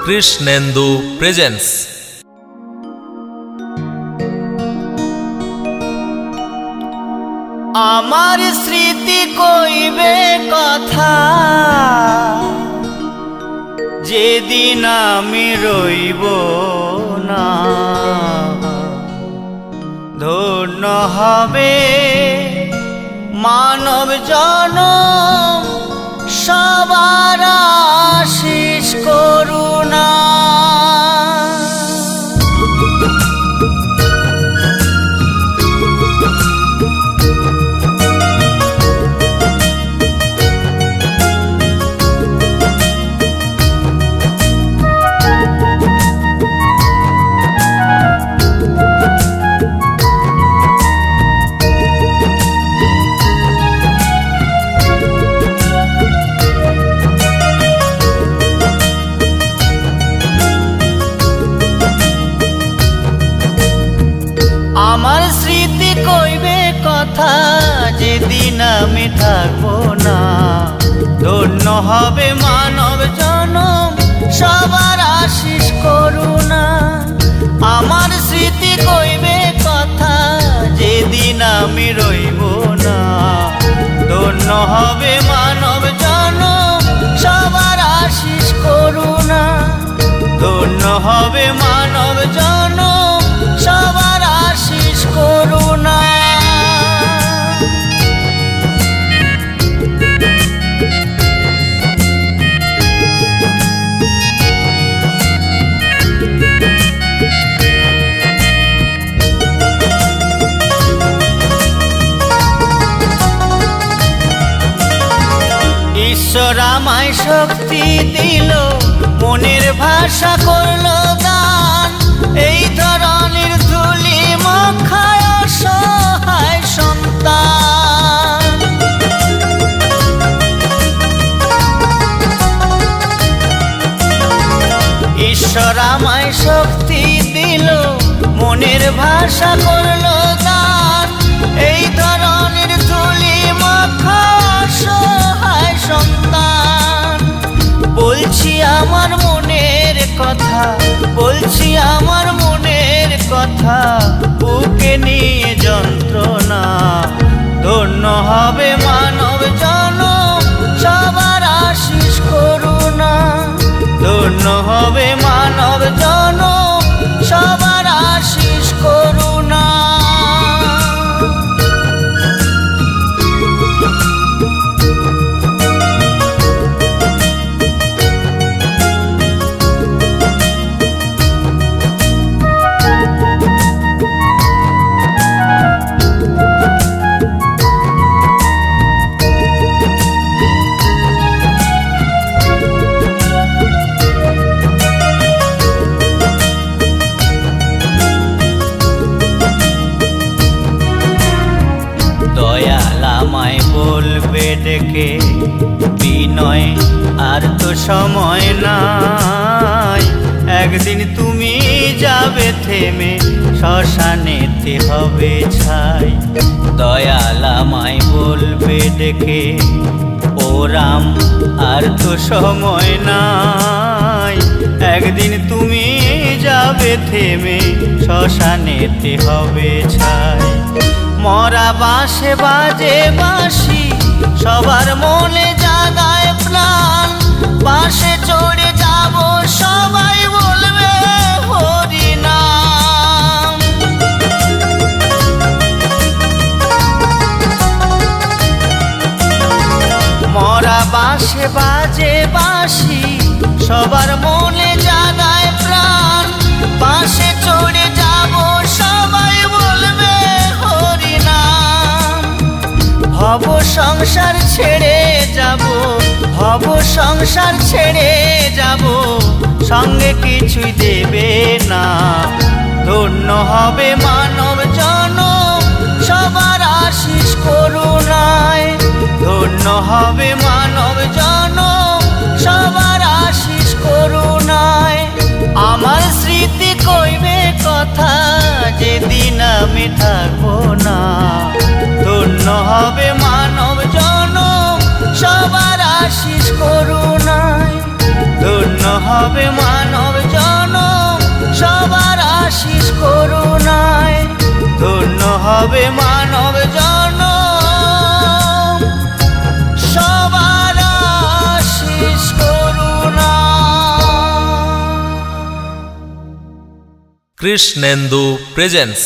Krishnendu presence. আমার স্মৃতি কইবে কথা, যেদিন আমি রইব না। ধন্য হবে মানব জনম, সবার আশিস করুণা। আমার স্মৃতি কইবে কথা, যেদিন আমি থাকবো না। ধন্য হবে মানব জনম, সবার আশিস করুণা। আমার স্মৃতি কইবে কথা, যেদিন আমি রইব না। ধন্য হবে মানব জনম, সবার আশিস করুণা। ধন্য হবে মানব জনম, সবার আশিস করুণা। ঈশ্বর আমায় শক্তি দিল, মনের ভাষা করলো দান। এই ধরনের ধুলি মাখায় অসহায় সন্তান। ঈশ্বর আমায় শক্তি দিল, মনের ভাষা করলো দান। এই ধরনের ধুলি মাখায় অসহায় সন্তান। বলছি আমার মনের কথা, বলছি আমার মনের কথা, বুকে নিয়ে যন্ত্রণা। ধন্য হবে মানব জনম, সবার আশিস করুণা। ধন্য হবে মানব জনম, সবার আশিস করুণা। দয়াল আমায় বলবে ডেকে, বিনয় আর তো সময় নাই। একদিন তুমি যাবে থেমে, শ্মশানেতে হবে ছাই। দয়াল আমায় বলবে ডেকে, ও রাম আর তো সময় নাই। একদিন তুমি যাবে থেমে, শ্মশানেতে হবে ছাই। মরা বাঁশে বাজে বাঁশি, সবার মনে জাগায় প্রাণ। বাঁশে চড়ে যাব, সবাই বলবে হরি নাম। মরা বাঁশে বাজে বাঁশি, সবার মনে জাগায় প্রাণ। বাঁশে চড়ে যাব, সবাই বলবে হরি নাম। ভব সংসার ছেড়ে যাব, ভব সংসার ছেড়ে যাব, সঙ্গে কিছুই দেবে না। ধন্য হবে মানব জনম, সবার আশিস করুণায়। ধন্য হবে মানব জনম, সবার আশিস করুণায়। আমার স্মৃতি কইবে কথা, যেদিন আমি থাকবো না। ধন্য হবে মানব জনম, সবার আশিস করুণায়। ধন্য হবে মানব কৃষ্ণেন্দু প্রেজেন্স।